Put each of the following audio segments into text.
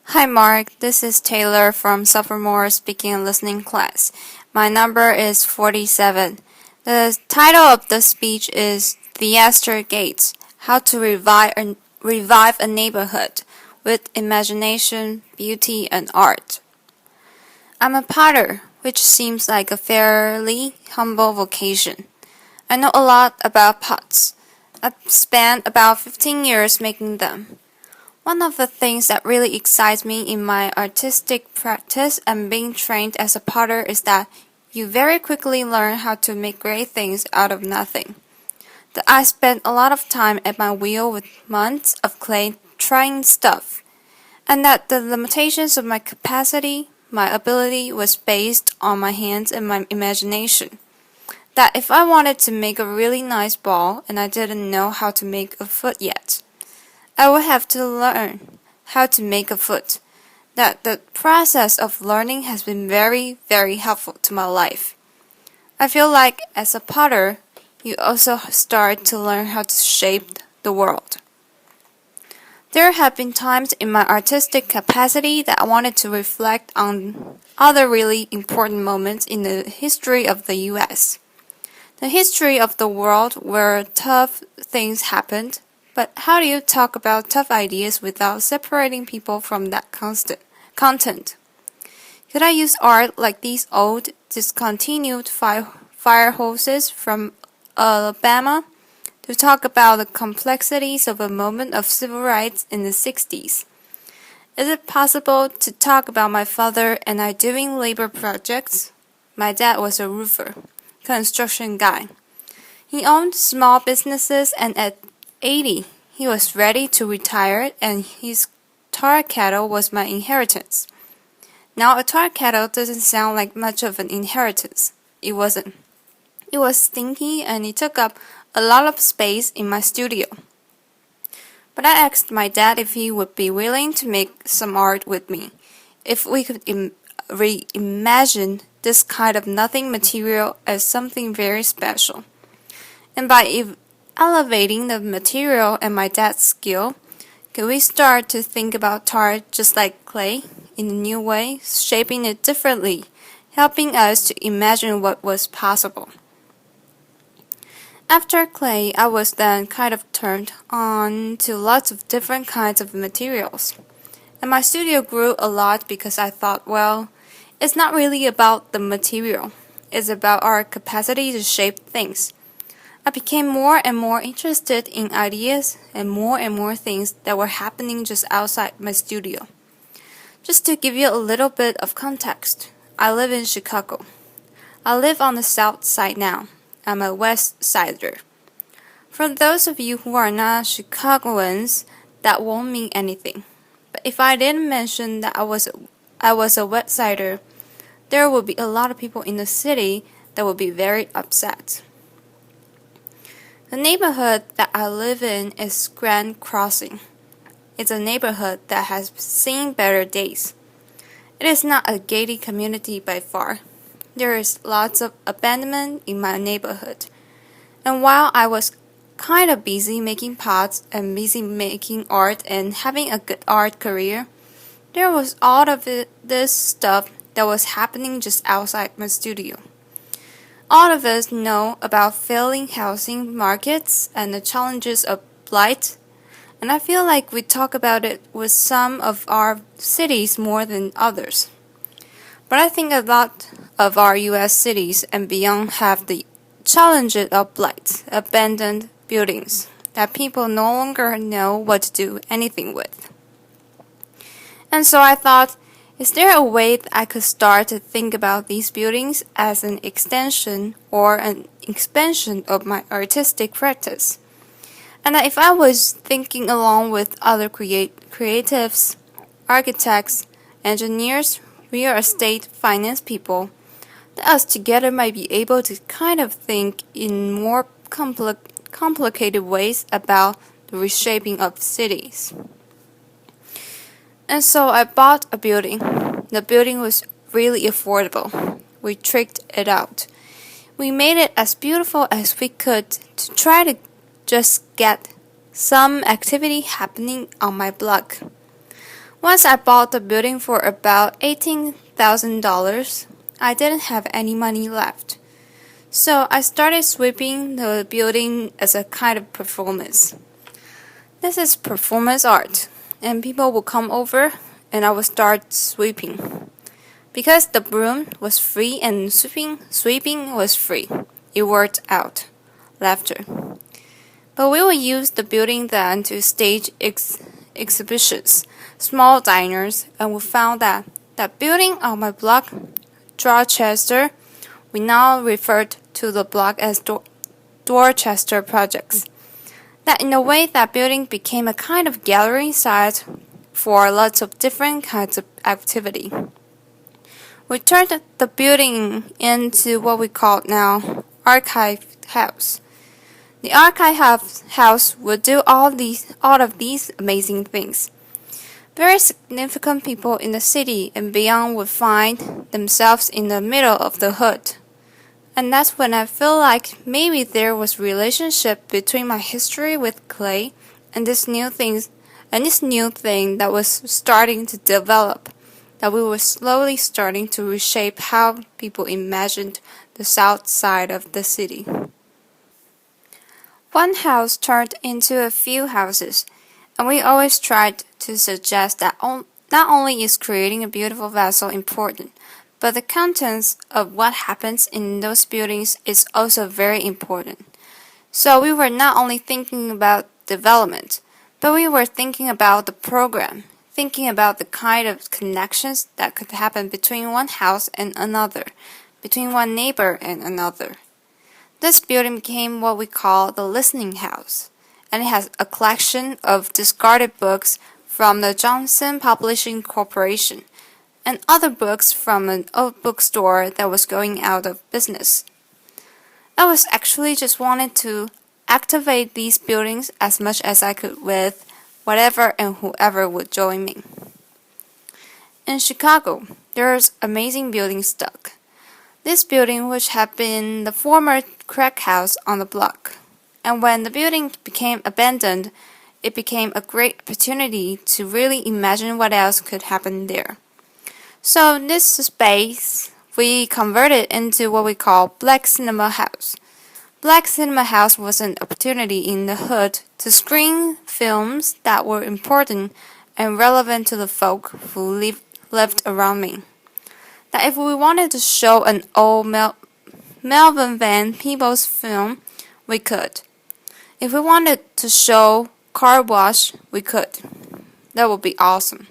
Hi Mark, this is Taylor from Sophomore Speaking and Listening class. My number is 47. The title of the speech is Theaster Gates, How to Revive a Neighborhood with Imagination, Beauty, and Art. I'm a potter, which seems like a fairly humble vocation. I know a lot about pots. I've spent about 15 years making them. One of the things that really excites me in my artistic practice and being trained as a potter is that you very quickly learn how to make great things out of nothing. That I spent a lot of time at my wheel with months of clay trying stuff, and that the limitations of my capacity, my ability was based on my hands and my imagination. That if I wanted to make a really nice ball and I didn't know how to make a foot yet, I would have to learn how to make a foot. That the process of learning has been very, very helpful to my life. I feel like as a potter, you also start to learn how to shape the world. There have been times in my artistic capacity that I wanted to reflect on other really important moments in the history of the US. The history of the world where tough things happened. But how do you talk about tough ideas without separating people from that content? Could I use art like these old, discontinued fire hoses from Alabama to talk about the complexities of a moment of civil rights in the 60s? Is it possible to talk about my father and I doing labor projects? My dad was a roofer, construction guy. He owned small businesses and at 80, he was ready to retire and his tar kettle was my inheritance. Now a tar kettle doesn't sound like much of an inheritance. It wasn't. It was stinky and it took up a lot of space in my studio. But I asked my dad if he would be willing to make some art with me, if we could reimagine this kind of nothing material as something very special. And by elevating the material and my dad's skill, could we start to think about tar just like clay, in a new way, shaping it differently, helping us to imagine what was possible? After clay, I was then kind of turned on to lots of different kinds of materials. And my studio grew a lot because I thought, well, it's not really about the material. It's about our capacity to shape things. I became more and more interested in ideas and more things that were happening just outside my studio. Just to give you a little bit of context, I live in Chicago. I live on the south side now. I'm a west sider. For those of you who are not Chicagoans, that won't mean anything. But if I didn't mention that I was a west sider, there would be a lot of people in the city that would be very upset. The neighborhood that I live in is Grand Crossing. It's a neighborhood that has seen better days. It is not a gated community by far. There is lots of abandonment in my neighborhood. And while I was kind of busy making pots and busy making art and having a good art career, there was all of this stuff that was happening just outside my studio. All of us know about failing housing markets and the challenges of blight, and I feel like we talk about it with some of our cities more than others. But I think a lot of our US cities and beyond have the challenges of blight, abandoned buildings that people no longer know what to do anything with. And so I thought, is there a way that I could start to think about these buildings as an extension or an expansion of my artistic practice? And that if I was thinking along with other creatives, architects, engineers, real estate, finance people, that us together might be able to kind of think in more complicated ways about the reshaping of cities. And so I bought a building. The building was really affordable. We tricked it out. We made it as beautiful as we could to try to just get some activity happening on my block. Once I bought the building for about $18,000. I didn't have any money left. So I started sweeping the building as a kind of performance. This is performance art, and people will come over and I will start sweeping. Because the broom was free and sweeping was free, it worked out. Laughter. But we will use the building then to stage exhibitions, small diners, and we found that building on my block, Theaster, we now referred to the block as Dorchester Projects. That in a way that building became a kind of gallery site for lots of different kinds of activity. We turned the building into what we call now Archive House. The Archive House would do all of these amazing things. Very significant people in the city and beyond would find themselves in the middle of the hood. And that's when I feel like maybe there was relationship between my history with clay and this new thing that was starting to develop, that we were slowly starting to reshape how people imagined the south side of the city. One house turned into a few houses, and we always tried to suggest that not only is creating a beautiful vessel important, but the contents of what happens in those buildings is also very important. So we were not only thinking about development, but we were thinking about the program, thinking about the kind of connections that could happen between one house and another, between one neighbor and another. This building became what we call the listening house, and it has a collection of discarded books from the Johnson Publishing Corporation and other books from an old bookstore that was going out of business. I was actually just wanted to activate these buildings as much as I could with whatever and whoever would join me. In Chicago, there's amazing building stuck. This building which had been the former crack house on the block. And when the building became abandoned, it became a great opportunity to really imagine what else could happen there. So this space we converted into what we call Black Cinema House. Black Cinema House was an opportunity in the hood to screen films that were important and relevant to the folk who lived around me. That if we wanted to show an old Melvin Van Peebles film, we could. If we wanted to show Car Wash, we could. That would be awesome.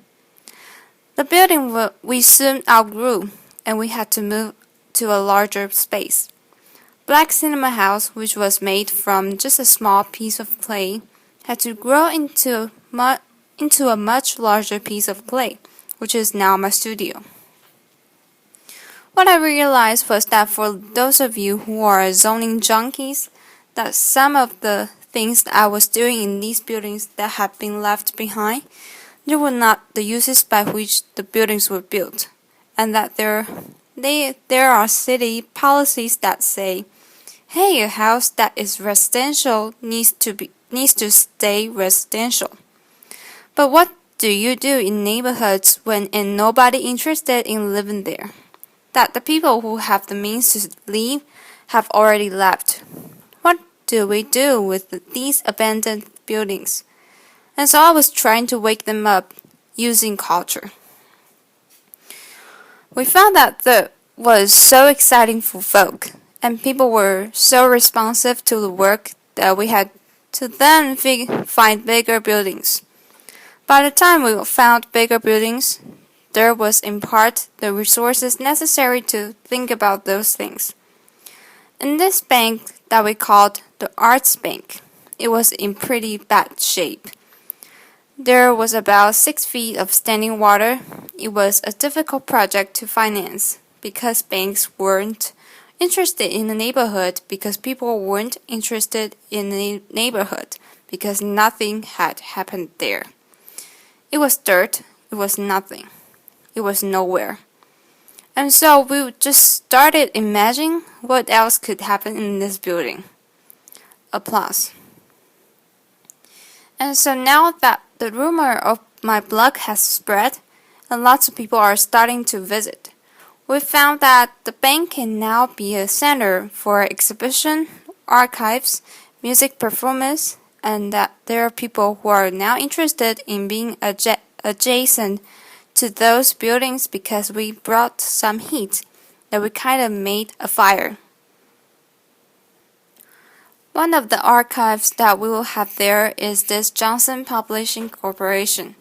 The building we soon outgrew, and we had to move to a larger space. Black Cinema House, which was made from just a small piece of clay, had to grow into a much larger piece of clay, which is now my studio. What I realized was that for those of you who are zoning junkies, that some of the things that I was doing in these buildings that had been left behind, they were not the uses by which the buildings were built, and that there are city policies that say, hey, a house that is residential needs to stay residential. But what do you do in neighborhoods when ain't nobody interested in living there? That the people who have the means to leave have already left. What do we do with these abandoned buildings? And so I was trying to wake them up using culture. We found that was so exciting for folk, and people were so responsive to the work that we had to then find bigger buildings. By the time we found bigger buildings, there was in part the resources necessary to think about those things. In this bank that we called the Arts Bank, it was in pretty bad shape. There was about 6 feet of standing water. It was a difficult project to finance because banks weren't interested in the neighborhood, because people weren't interested in the neighborhood, because nothing had happened there. It was dirt. It was nothing. It was nowhere. And so we just started imagining what else could happen in this building. Applause. And so now that the rumor of my blog has spread, and lots of people are starting to visit. We found that the bank can now be a center for exhibition, archives, music performance, and that there are people who are now interested in being adjacent to those buildings because we brought some heat, that we kind of made a fire. One of the archives that we will have there is this Johnson Publishing Corporation.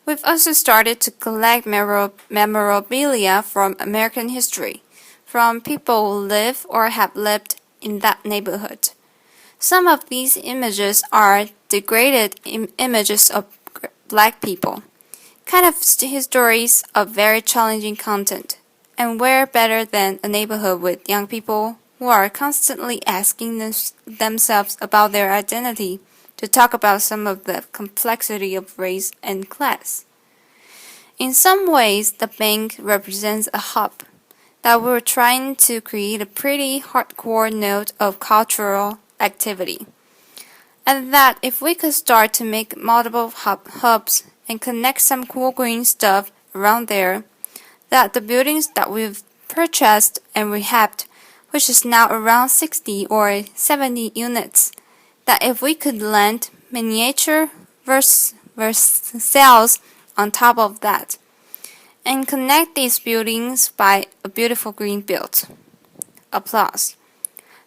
We've also started to collect memorabilia from American history, from people who live or have lived in that neighborhood. Some of these images are degraded images of black people, kind of stories of very challenging content, and where better than a neighborhood with young people who are constantly asking themselves about their identity to talk about some of the complexity of race and class. In some ways, the bank represents a hub that we're trying to create a pretty hardcore note of cultural activity. And that if we could start to make multiple hubs and connect some cool green stuff around there, that the buildings that we've purchased and rehabbed, which is now around 60 or 70 units, that if we could land miniature versus cells on top of that, and connect these buildings by a beautiful green belt. Applause.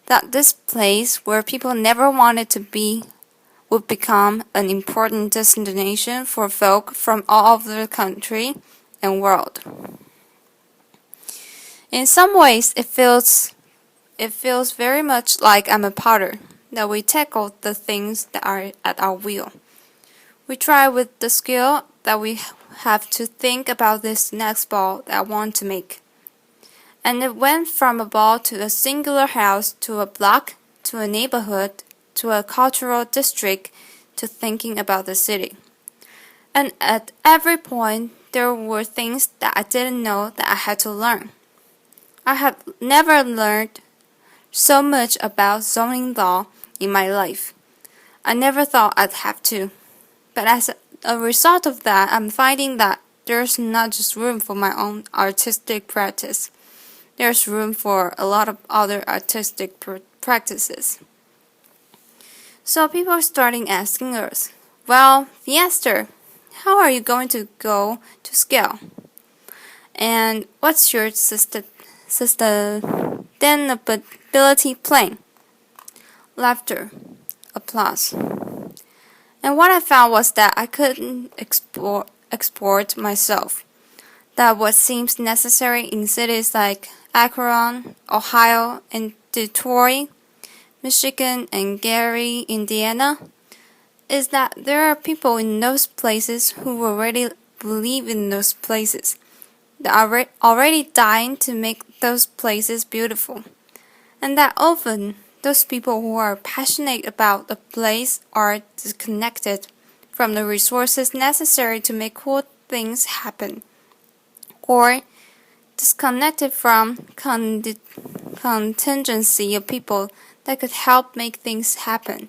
That this place where people never wanted to be would become an important destination for folk from all over the country and world. In some ways, it feels very much like I'm a potter, that we tackle the things that are at our will. We try with the skill that we have to think about this next ball that I want to make. And it went from a ball to a singular house to a block to a neighborhood to a cultural district to thinking about the city. And at every point, there were things that I didn't know that I had to learn. I have never learned so much about zoning law in my life. I never thought I'd have to. But as a result of that, I'm finding that there's not just room for my own artistic practice. There's room for a lot of other artistic practices. So people are starting asking us, well, Theaster, how are you going to go to scale? And what's your sustainability plan? Laughter. Applause. And what I found was that I couldn't export myself. That what seems necessary in cities like Akron, Ohio, and Detroit, Michigan, and Gary, Indiana, is that there are people in those places who already believe in those places, that are already dying to make those places beautiful, and that often those people who are passionate about a place are disconnected from the resources necessary to make cool things happen, or disconnected from contingency of people that could help make things happen.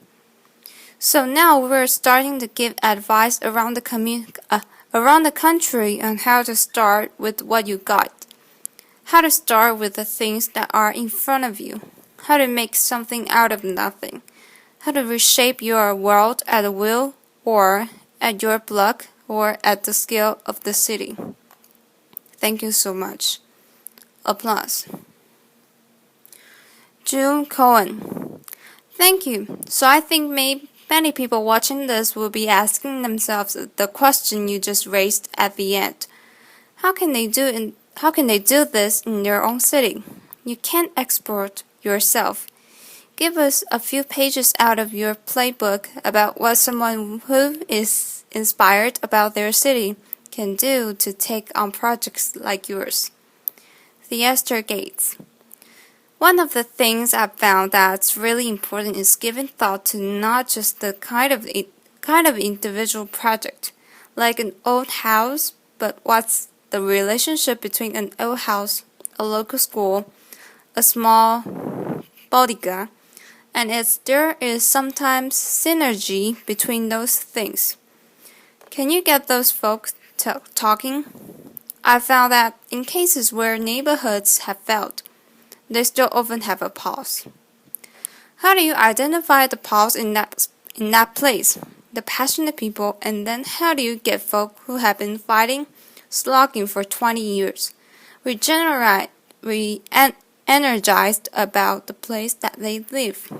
So now we're starting to give advice around the country on how to start with what you got, how to start with the things that are in front of you, how to make something out of nothing, how to reshape your world at will or at your block or at the scale of the city. Thank you so much. Applause. June Cohen. Thank you. So I think many people watching this will be asking themselves the question you just raised at the end. How can they do this in their own city? You can't export yourself. Give us a few pages out of your playbook about what someone who is inspired about their city can do to take on projects like yours. Theaster Gates. One of the things I've found that's really important is giving thought to not just the kind of individual project, like an old house, but what's the relationship between an old house, a local school, a small bodega, and there is sometimes synergy between those things. Can you get those folks talking? I found that in cases where neighborhoods have failed, they still often have a pulse. How do you identify the pulse in that place, the passionate people, and then how do you get folk who have been fighting, slogging for 20 years, energized about the place that they live?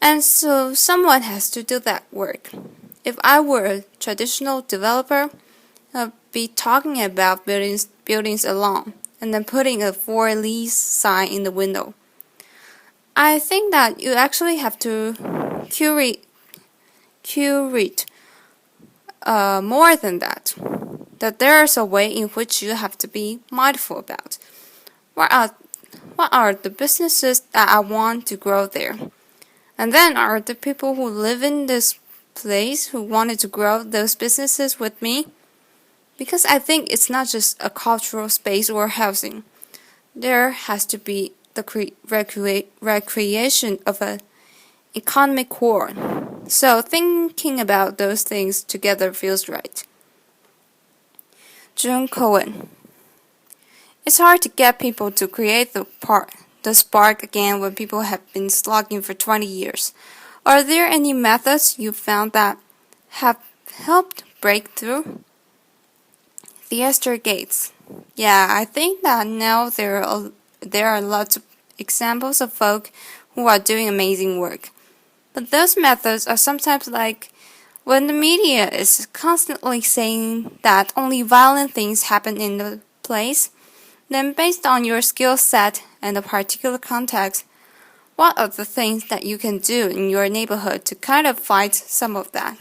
And so someone has to do that work. If I were a traditional developer, I'd be talking about buildings alone, and then putting a for lease sign in the window. I think that you actually have to curate more than that. That there's a way in which you have to be mindful about. What are the businesses that I want to grow there? And then are the people who live in this place who wanted to grow those businesses with me? Because I think it's not just a cultural space or housing. There has to be the recreation of an economic core. So thinking about those things together feels right. June Cohen. It's hard to get people to create the spark again when people have been slogging for 20 years. Are there any methods you found that have helped break through? Theaster gates. Yeah, I think that now there are lots of examples of folk who are doing amazing work. But those methods are sometimes like when the media is constantly saying that only violent things happen in the place, then based on your skill set and the particular context, what are the things that you can do in your neighborhood to kind of fight some of that?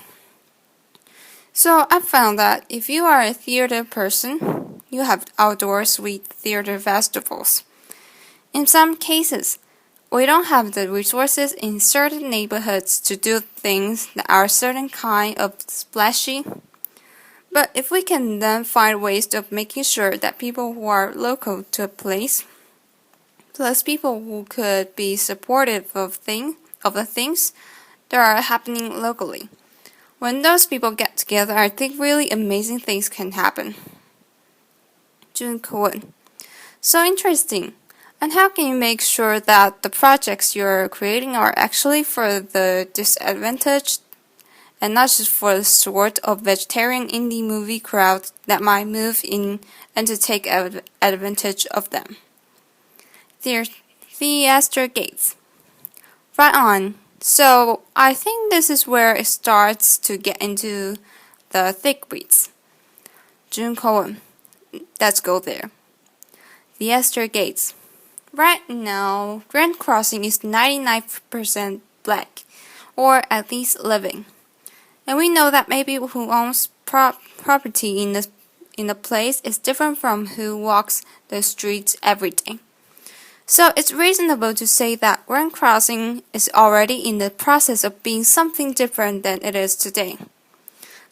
So I found that if you are a theater person, you have outdoor sweet theater festivals. In some cases, we don't have the resources in certain neighborhoods to do things that are certain kind of splashy. But if we can then find ways of making sure that people who are local to a place, plus people who could be supportive of the things that are happening locally. When those people get together, I think really amazing things can happen. June Cohen. So interesting. And how can you make sure that the projects you're creating are actually for the disadvantaged and not just for the sort of vegetarian indie movie crowd that might move in and to take advantage of them? Theaster gates. Right on. So I think this is where it starts to get into the thick reads. June Cohen. Let's go there. Theaster gates. Right now, Grand Crossing is 99% black, or at least living. And we know that maybe who owns property in the place is different from who walks the streets every day. So it's reasonable to say that Grand Crossing is already in the process of being something different than it is today.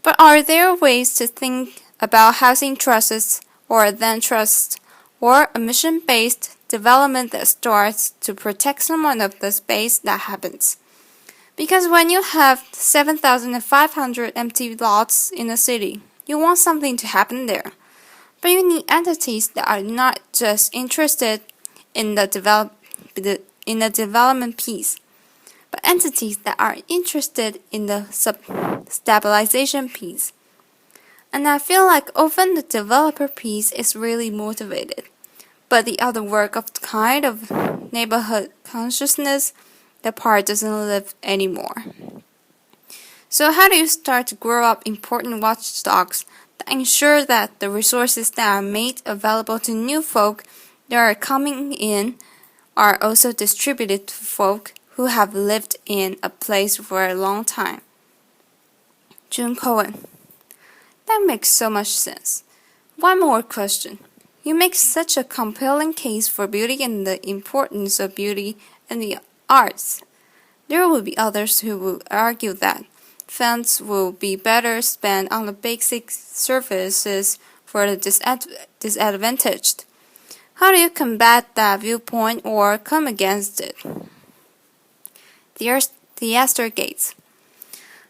But are there ways to think about housing trusts or then trusts or a mission-based development that starts to protect someone of the space that happens? Because when you have 7,500 empty lots in a city, you want something to happen there. But you need entities that are not just interested in the development piece, but entities that are interested in the stabilization piece. And I feel like often the developer piece is really motivated, but the other work of the kind of neighborhood consciousness, that part doesn't live anymore. So how do you start to grow up important watchdogs that ensure that the resources that are made available to new folk that are coming in are also distributed to folk who have lived in a place for a long time? June Cohen. That makes so much sense. One more question. You make such a compelling case for beauty and the importance of beauty and the arts. There will be others who will argue that funds will be better spent on the basic services for the disadvantaged. How do you combat that viewpoint or come against it? Theaster gates.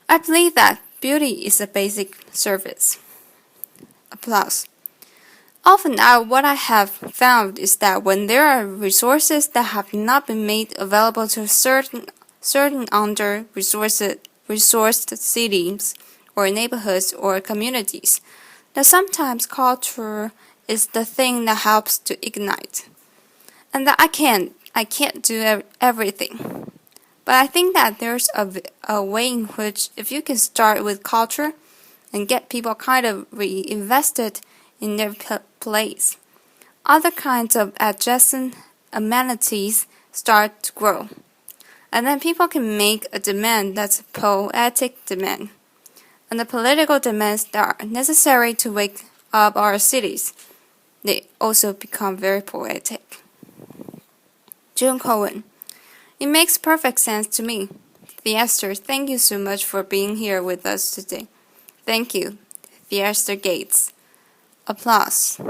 I believe that Beauty is a basic service. Applause. Often what I have found is that when there are resources that have not been made available to certain under-resourced cities or neighborhoods or communities, that sometimes culture is the thing that helps to ignite. And that I can't do everything. But I think that there's a way in which if you can start with culture and get people kind of reinvested in their place, other kinds of adjacent amenities start to grow. And then people can make a demand that's a poetic demand. And the political demands that are necessary to wake up our cities, they also become very poetic. June Cohen. It makes perfect sense to me. Theaster, thank you so much for being here with us today. Thank you. Theaster Gates. Applause.